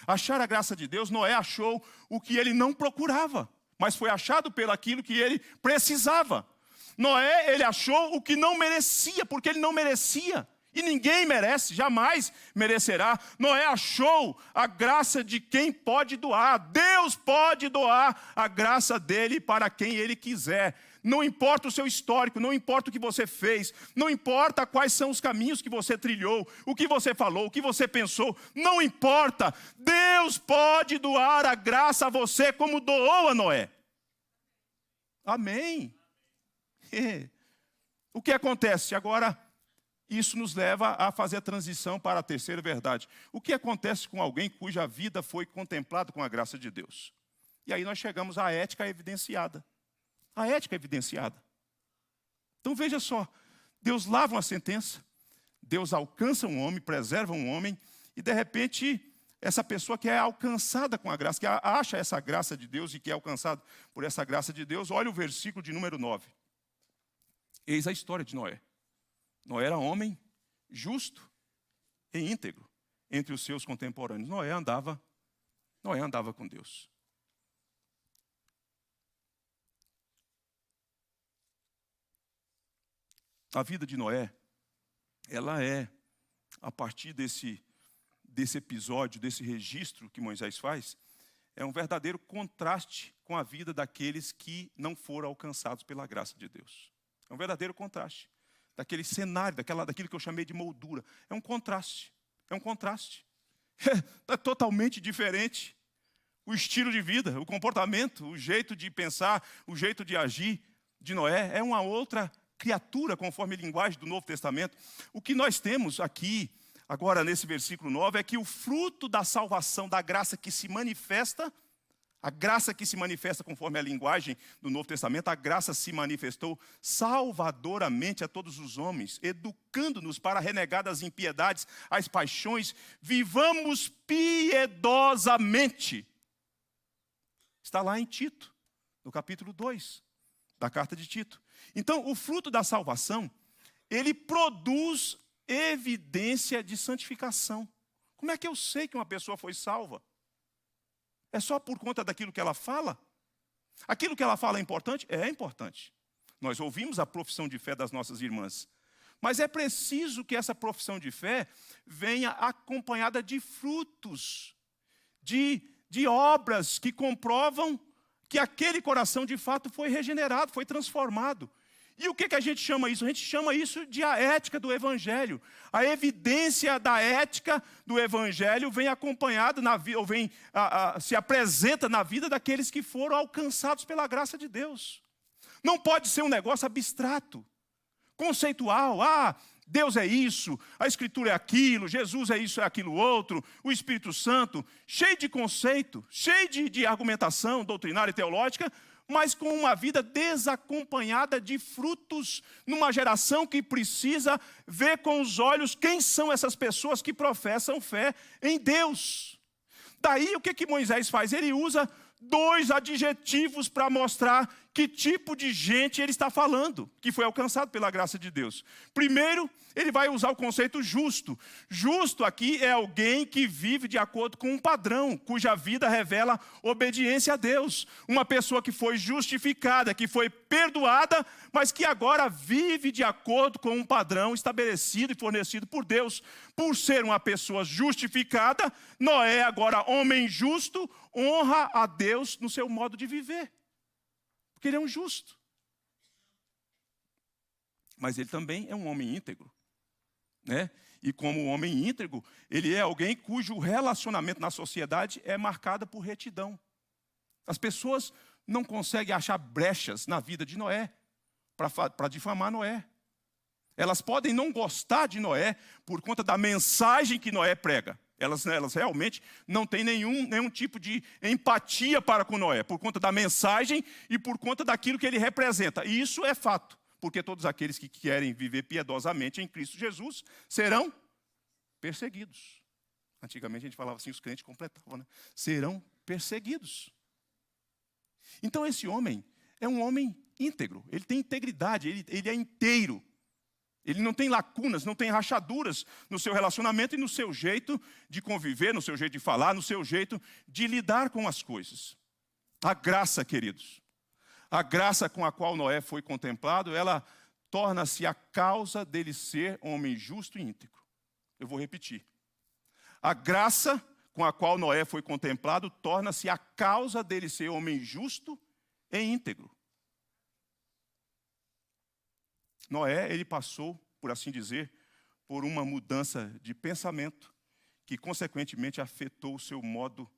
Achar a graça de Deus, Noé achou o que ele não procurava, mas foi achado pelo aquilo que ele precisava. Noé, ele achou o que não merecia, porque ele não merecia. E ninguém merece, jamais merecerá. Noé achou a graça de quem pode doar. Deus pode doar a graça dele para quem ele quiser. Não importa o seu histórico, não importa o que você fez, não importa quais são os caminhos que você trilhou, o que você falou, o que você pensou, não importa. Deus pode doar a graça a você como doou a Noé. Amém. O que acontece agora? Isso nos leva a fazer a transição para a terceira verdade. O que acontece com alguém cuja vida foi contemplada com a graça de Deus? E aí nós chegamos à ética evidenciada. A ética evidenciada. Então veja só, Deus lava uma sentença, Deus alcança um homem, preserva um homem, e de repente essa pessoa que é alcançada com a graça, que acha essa graça de Deus e que é alcançado por essa graça de Deus, olha o versículo de número 9. Eis a história de Noé. Noé era homem justo e íntegro entre os seus contemporâneos. Noé andava com Deus. A vida de Noé, ela é, a partir desse episódio, desse registro que Moisés faz, é um verdadeiro contraste com a vida daqueles que não foram alcançados pela graça de Deus. É um verdadeiro contraste. Daquele cenário, daquilo que eu chamei de moldura. É um contraste. É totalmente diferente. O estilo de vida, o comportamento, o jeito de pensar, o jeito de agir de Noé é uma outra criatura, conforme a linguagem do Novo Testamento. O que nós temos aqui, agora nesse versículo 9, é que o fruto da salvação, da graça que se manifesta, a graça que se manifesta conforme a linguagem do Novo Testamento, a graça se manifestou salvadoramente a todos os homens, educando-nos para renegar das impiedades, as paixões, vivamos piedosamente. Está lá em Tito, no capítulo 2, da carta de Tito. Então, o fruto da salvação, ele produz evidência de santificação. Como é que eu sei que uma pessoa foi salva? É só por conta daquilo que ela fala? Aquilo que ela fala é importante? É importante. Nós ouvimos a profissão de fé das nossas irmãs. Mas é preciso que essa profissão de fé venha acompanhada de frutos, de obras que comprovam que aquele coração de fato foi regenerado, foi transformado. E o que a gente chama isso? A gente chama isso de a ética do Evangelho. A evidência da ética do Evangelho vem acompanhada na vida, ou vem, se apresenta na vida daqueles que foram alcançados pela graça de Deus. Não pode ser um negócio abstrato, conceitual. Deus é isso, a Escritura é aquilo, Jesus é isso, é aquilo outro, o Espírito Santo, cheio de conceito, cheio de argumentação doutrinária e teológica, mas com uma vida desacompanhada de frutos, numa geração que precisa ver com os olhos quem são essas pessoas que professam fé em Deus. Daí o que Moisés faz? Ele usa 2 adjetivos para mostrar que tipo de gente ele está falando, que foi alcançado pela graça de Deus. Primeiro, ele vai usar o conceito justo. Justo aqui é alguém que vive de acordo com um padrão, cuja vida revela obediência a Deus. Uma pessoa que foi justificada, que foi perdoada, mas que agora vive de acordo com um padrão estabelecido e fornecido por Deus. Por ser uma pessoa justificada, Noé, agora homem justo, honra a Deus no seu modo de viver. Porque ele é um justo. Mas ele também é um homem íntegro. Né? E como homem íntegro, ele é alguém cujo relacionamento na sociedade é marcado por retidão. As pessoas não conseguem achar brechas na vida de Noé para difamar Noé. Elas podem não gostar de Noé por conta da mensagem que Noé prega. Elas realmente não têm nenhum tipo de empatia para com Noé, por conta da mensagem e por conta daquilo que ele representa. E isso é fato, porque todos aqueles que querem viver piedosamente em Cristo Jesus serão perseguidos. Antigamente a gente falava assim, os crentes completavam, né? Serão perseguidos. Então esse homem é um homem íntegro, ele tem integridade, ele é inteiro. Ele não tem lacunas, não tem rachaduras no seu relacionamento e no seu jeito de conviver, no seu jeito de falar, no seu jeito de lidar com as coisas. A graça, queridos, a graça com a qual Noé foi contemplado, ela torna-se a causa dele ser homem justo e íntegro. Eu vou repetir. A graça com a qual Noé foi contemplado torna-se a causa dele ser homem justo e íntegro. Noé, ele passou, por assim dizer, por uma mudança de pensamento que, consequentemente, afetou o seu modo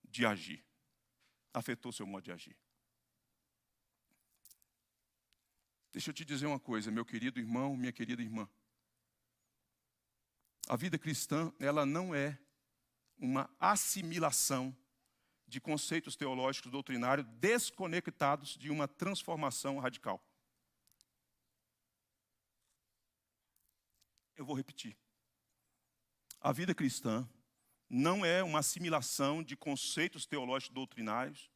de agir. Afetou o seu modo de agir. Deixa eu te dizer uma coisa, meu querido irmão, minha querida irmã. A vida cristã, ela não é uma assimilação de conceitos teológicos doutrinários desconectados de uma transformação radical. Eu vou repetir. A vida cristã não é uma assimilação de conceitos teológicos doutrinários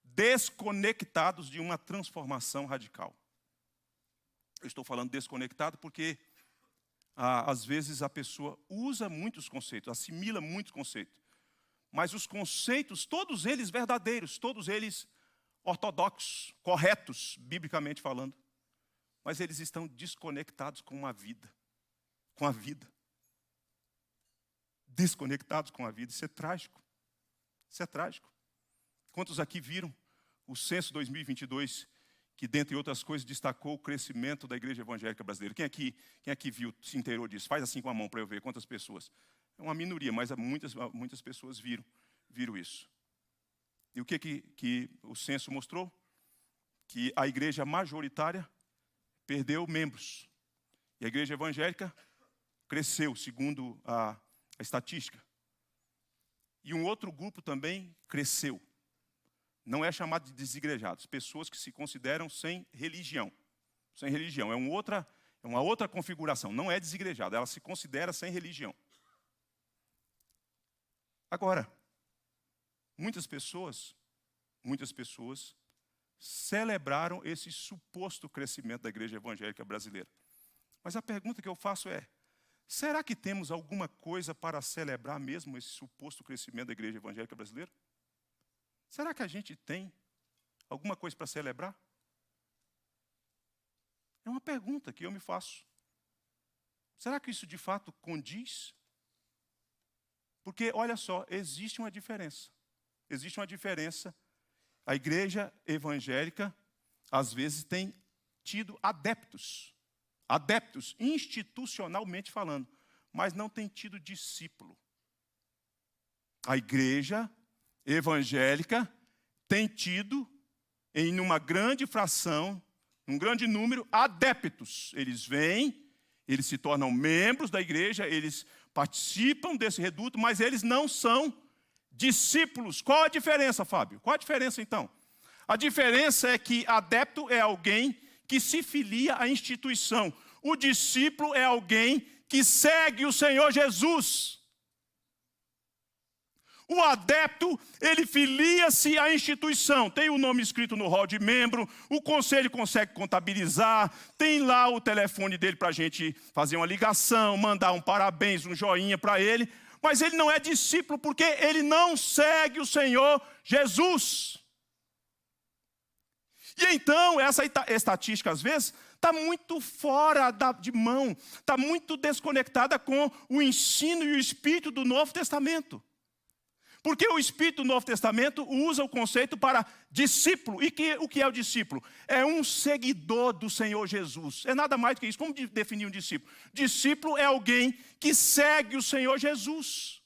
desconectados de uma transformação radical. Eu estou falando desconectado porque, às vezes, a pessoa usa muitos conceitos, assimila muitos conceitos. Mas os conceitos, todos eles verdadeiros, todos eles ortodoxos, corretos, biblicamente falando. Mas eles estão desconectados com a vida. Com a vida. Desconectados com a vida. Isso é trágico. Isso é trágico. Quantos aqui viram o censo 2022, que, dentre outras coisas, destacou o crescimento da igreja evangélica brasileira? Quem aqui viu, se inteirou disso? Faz assim com a mão para eu ver quantas pessoas. É uma minoria, mas muitas pessoas viram isso. E o que o censo mostrou? Que a igreja majoritária perdeu membros. E a igreja evangélica cresceu, segundo a estatística. E um outro grupo também cresceu. Não é chamado de desigrejados, pessoas que se consideram sem religião. Sem religião, é uma outra configuração, não é desigrejada, ela se considera sem religião. Agora, muitas pessoas celebraram esse suposto crescimento da igreja evangélica brasileira. Mas a pergunta que eu faço é, será que temos alguma coisa para celebrar mesmo esse suposto crescimento da igreja evangélica brasileira? Será que a gente tem alguma coisa para celebrar? É uma pergunta que eu me faço. Será que isso de fato condiz? Porque, olha só, existe uma diferença. Existe uma diferença. A igreja evangélica, às vezes, tem tido adeptos, institucionalmente falando, mas não tem tido discípulo. A igreja evangélica tem tido, em uma grande fração, um grande número, adeptos. Eles vêm, eles se tornam membros da igreja, eles participam desse reduto, mas eles não são discípulos. Qual a diferença, Fábio? Qual a diferença, então? A diferença é que adepto é alguém que se filia à instituição. O discípulo é alguém que segue o Senhor Jesus. O adepto, ele filia-se à instituição. Tem o nome escrito no rol de membro, o conselho consegue contabilizar, tem lá o telefone dele para a gente fazer uma ligação, mandar um parabéns, um joinha para ele. Mas ele não é discípulo porque ele não segue o Senhor Jesus. E então, essa estatística, às vezes, está muito fora de mão, está muito desconectada com o ensino e o espírito do Novo Testamento. Porque o Espírito do Novo Testamento usa o conceito para discípulo. E o que é o discípulo? É um seguidor do Senhor Jesus. É nada mais do que isso. Como definir um discípulo? Discípulo é alguém que segue o Senhor Jesus,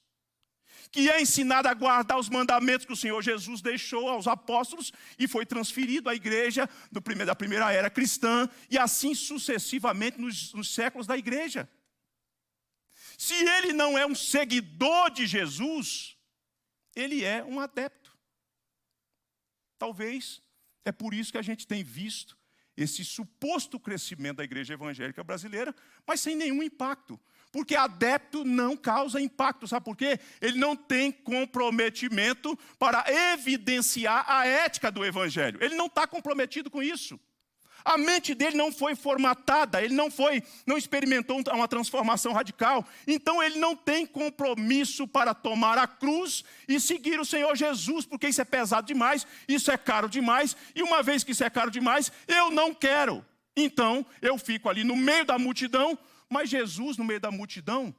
que é ensinado a guardar os mandamentos que o Senhor Jesus deixou aos apóstolos e foi transferido à igreja da primeira era cristã e assim sucessivamente nos séculos da igreja. Se ele não é um seguidor de Jesus, ele é um adepto. Talvez é por isso que a gente tem visto esse suposto crescimento da igreja evangélica brasileira, mas sem nenhum impacto. Porque adepto não causa impacto, sabe por quê? Ele não tem comprometimento para evidenciar a ética do evangelho. Ele não está comprometido com isso. A mente dele não foi formatada, ele não experimentou uma transformação radical. Então ele não tem compromisso para tomar a cruz e seguir o Senhor Jesus, porque isso é pesado demais, isso é caro demais, e uma vez que isso é caro demais, eu não quero. Então eu fico ali no meio da multidão, mas Jesus no meio da multidão,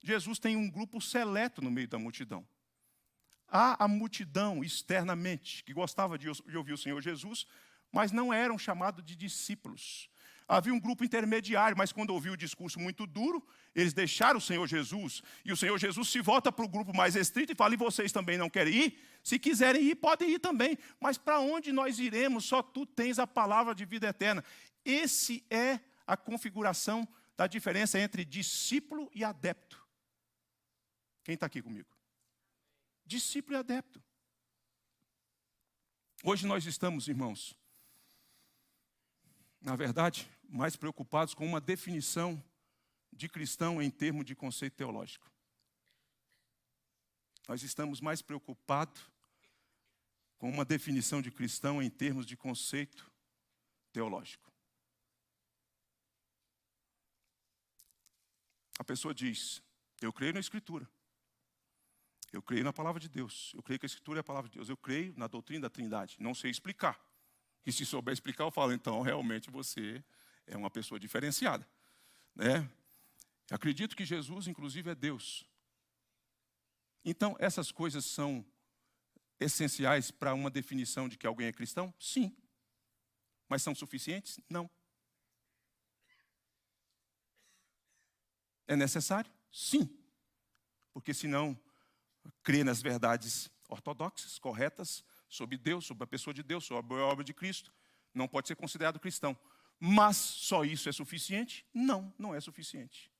Jesus tem um grupo seleto no meio da multidão. Há a multidão externamente que gostava de ouvir o Senhor Jesus, mas não eram chamados de discípulos. Havia um grupo intermediário, mas quando ouviu o discurso muito duro, eles deixaram o Senhor Jesus, e o Senhor Jesus se volta para o grupo mais restrito e fala, e vocês também não querem ir? Se quiserem ir, podem ir também, mas para onde nós iremos? Só tu tens a palavra de vida eterna. Esse é a configuração da diferença entre discípulo e adepto. Quem está aqui comigo? Discípulo e adepto. Hoje nós estamos, irmãos, na verdade, mais preocupados com uma definição de cristão em termos de conceito teológico. Nós estamos mais preocupados com uma definição de cristão em termos de conceito teológico. A pessoa diz, eu creio na Escritura, eu creio na palavra de Deus, eu creio que a Escritura é a palavra de Deus, eu creio na doutrina da Trindade, não sei explicar. E se souber explicar, eu falo, então, realmente você é uma pessoa diferenciada. Né? Acredito que Jesus, inclusive, é Deus. Então, essas coisas são essenciais para uma definição de que alguém é cristão? Sim. Mas são suficientes? Não. É necessário? Sim. Porque senão, crer nas verdades ortodoxas, corretas, sobre Deus, sobre a pessoa de Deus, sobre a obra de Cristo, não pode ser considerado cristão. Mas só isso é suficiente? Não, não é suficiente.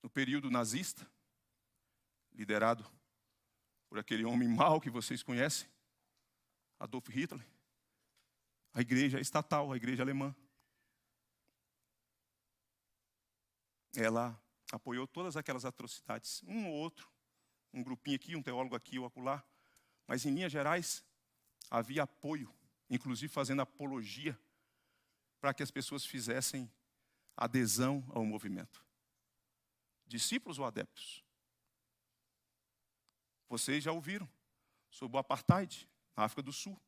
No período nazista, liderado por aquele homem mau que vocês conhecem, Adolf Hitler, a igreja estatal, a igreja alemã, ela apoiou todas aquelas atrocidades, um ou outro, um grupinho aqui, um teólogo aqui ou acolá, mas em linhas gerais havia apoio, inclusive fazendo apologia para que as pessoas fizessem adesão ao movimento. Discípulos ou adeptos? Vocês já ouviram sobre o apartheid na África do Sul.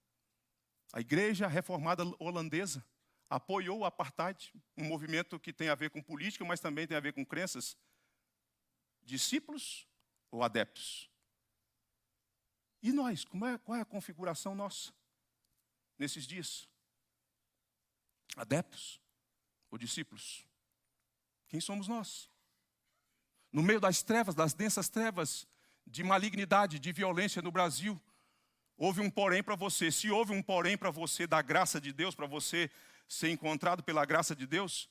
A igreja reformada holandesa apoiou o apartheid, um movimento que tem a ver com política, mas também tem a ver com crenças. Discípulos ou adeptos? E nós, qual é a configuração nossa nesses dias? Adeptos ou discípulos? Quem somos nós? No meio das trevas, das densas trevas de malignidade, de violência no Brasil, houve um porém para você. Se houve um porém para você da graça de Deus, para você ser encontrado pela graça de Deus,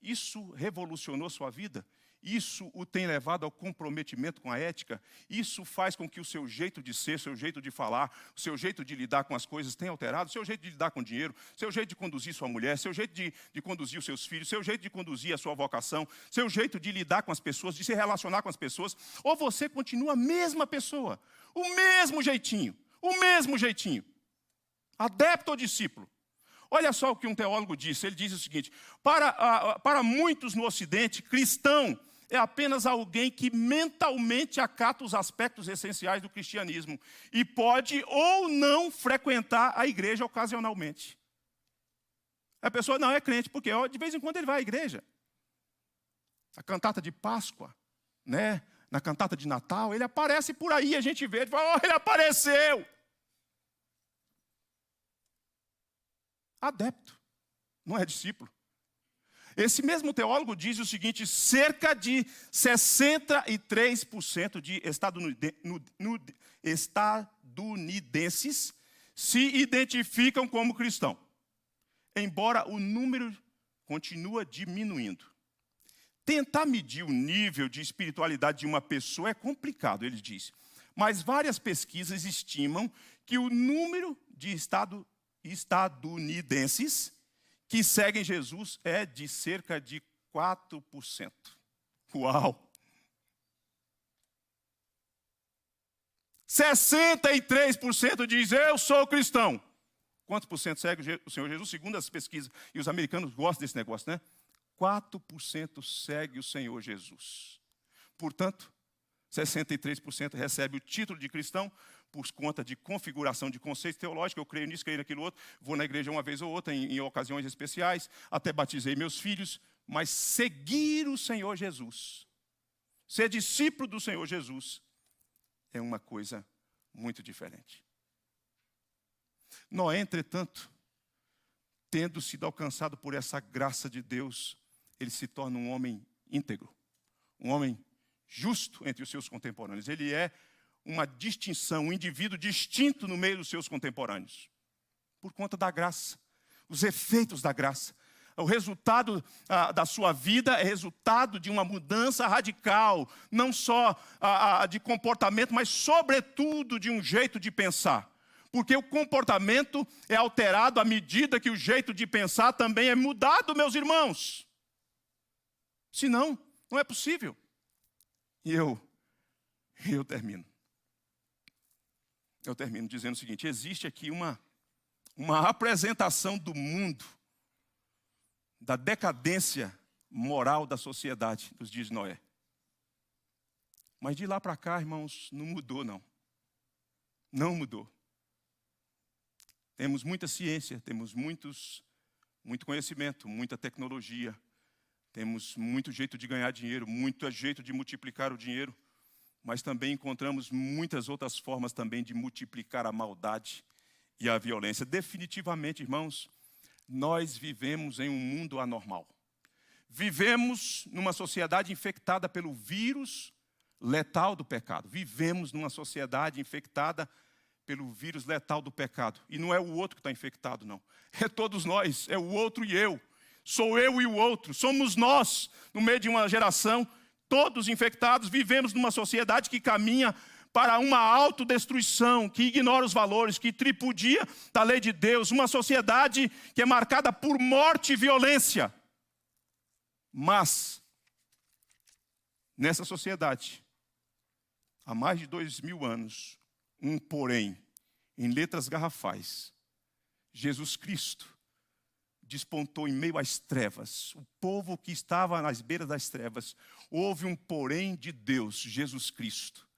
isso revolucionou sua vida? Isso o tem levado ao comprometimento com a ética? Isso faz com que o seu jeito de ser, seu jeito de falar, o seu jeito de lidar com as coisas tenha alterado? Seu jeito de lidar com o dinheiro, seu jeito de conduzir sua mulher, seu jeito de conduzir os seus filhos, seu jeito de conduzir a sua vocação, seu jeito de lidar com as pessoas, de se relacionar com as pessoas? Ou você continua a mesma pessoa, o mesmo jeitinho, adepto ou discípulo? Olha só o que um teólogo disse. Ele diz o seguinte: para muitos no Ocidente, cristão é apenas alguém que mentalmente acata os aspectos essenciais do cristianismo e pode ou não frequentar a igreja ocasionalmente. A pessoa não é crente, porque de vez em quando ele vai à igreja. A cantata de Páscoa, né? Na cantata de Natal, ele aparece por aí, a gente vê, ele fala: oh, ele apareceu! Adepto, não é discípulo. Esse mesmo teólogo diz o seguinte: cerca de 63% de estadunidenses se identificam como cristão, embora o número continue diminuindo. Tentar medir o nível de espiritualidade de uma pessoa é complicado, ele diz, mas várias pesquisas estimam que o número de estadunidenses que seguem Jesus é de cerca de 4%. Uau! 63% diz: eu sou cristão. Quantos por cento segue o Senhor Jesus? Segundo as pesquisas, e os americanos gostam desse negócio, né? 4% segue o Senhor Jesus. Portanto, 63% recebe o título de cristão por conta de configuração de conceito teológico. Eu creio nisso, creio naquilo outro. Vou na igreja uma vez ou outra, em ocasiões especiais. Até batizei meus filhos. Mas seguir o Senhor Jesus, ser discípulo do Senhor Jesus, é uma coisa muito diferente. Noé, entretanto, tendo sido alcançado por essa graça de Deus, ele se torna um homem íntegro, um homem justo entre os seus contemporâneos. Ele é uma distinção, um indivíduo distinto no meio dos seus contemporâneos, por conta da graça, os efeitos da graça. O resultado da sua vida é resultado de uma mudança radical, não só de comportamento, mas sobretudo de um jeito de pensar. Porque o comportamento é alterado à medida que o jeito de pensar também é mudado, meus irmãos. Senão, não é possível. E eu termino. Eu termino dizendo o seguinte: existe aqui uma apresentação do mundo, da decadência moral da sociedade dos dias de Noé. Mas de lá para cá, irmãos, não mudou, não. Não mudou. Temos muita ciência, temos muito conhecimento, muita tecnologia, temos muito jeito de ganhar dinheiro, muito jeito de multiplicar o dinheiro, mas também encontramos muitas outras formas também de multiplicar a maldade e a violência. Definitivamente, irmãos, nós vivemos em um mundo anormal. Vivemos numa sociedade infectada pelo vírus letal do pecado. Vivemos numa sociedade infectada pelo vírus letal do pecado. E não é o outro que está infectado, não. É todos nós, é o outro e eu. Sou eu e o outro. Somos nós, no meio de uma geração, todos infectados. Vivemos numa sociedade que caminha para uma autodestruição, que ignora os valores, que tripudia da lei de Deus. Uma sociedade que é marcada por morte e violência. Mas, nessa sociedade, há mais de 2000 anos, um porém, em letras garrafais, Jesus Cristo despontou em meio às trevas. O povo que estava nas beiras das trevas, houve um porém de Deus, Jesus Cristo,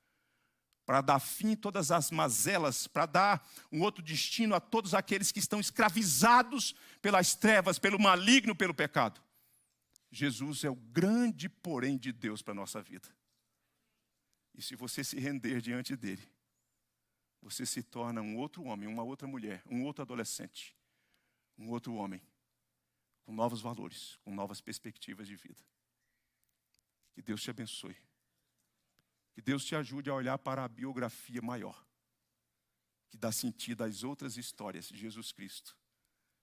para dar fim a todas as mazelas, para dar um outro destino a todos aqueles que estão escravizados pelas trevas, pelo maligno, pelo pecado. Jesus é o grande porém de Deus para a nossa vida. E se você se render diante dele, você se torna um outro homem, uma outra mulher, um outro adolescente, um outro homem, com novos valores, com novas perspectivas de vida. Que Deus te abençoe. Que Deus te ajude a olhar para a biografia maior, que dá sentido às outras histórias de Jesus Cristo,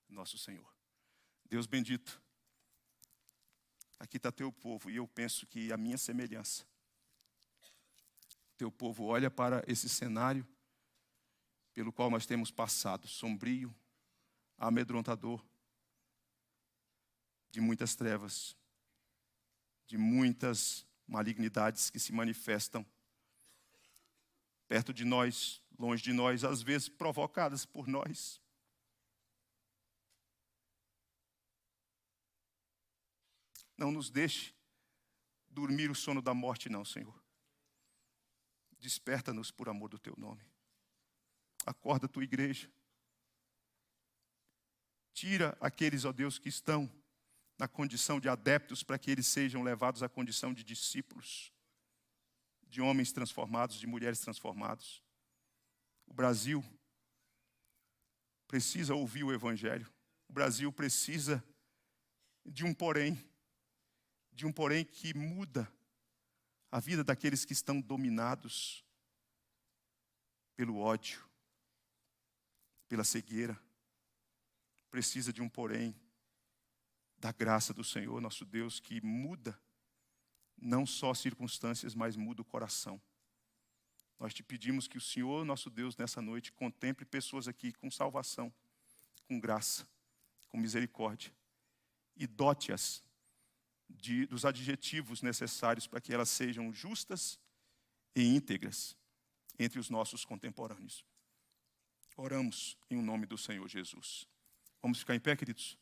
nosso Senhor. Deus bendito, aqui está teu povo, e eu penso que a minha semelhança. Teu povo olha para esse cenário pelo qual nós temos passado, sombrio, amedrontador, de muitas trevas, de muitas malignidades que se manifestam perto de nós, longe de nós, às vezes provocadas por nós. Não nos deixe dormir o sono da morte, não, Senhor. Desperta-nos por amor do teu nome. Acorda a tua igreja. Tira aqueles, ó Deus, que estão na condição de adeptos, para que eles sejam levados à condição de discípulos, de homens transformados, de mulheres transformadas. O Brasil precisa ouvir o Evangelho. O Brasil precisa de um porém que muda a vida daqueles que estão dominados pelo ódio, pela cegueira. Precisa de um porém da graça do Senhor, nosso Deus, que muda não só circunstâncias, mas muda o coração. Nós te pedimos que o Senhor, nosso Deus, nessa noite, contemple pessoas aqui com salvação, com graça, com misericórdia, e dote-as dos adjetivos necessários para que elas sejam justas e íntegras entre os nossos contemporâneos. Oramos em nome do Senhor Jesus. Vamos ficar em pé, queridos?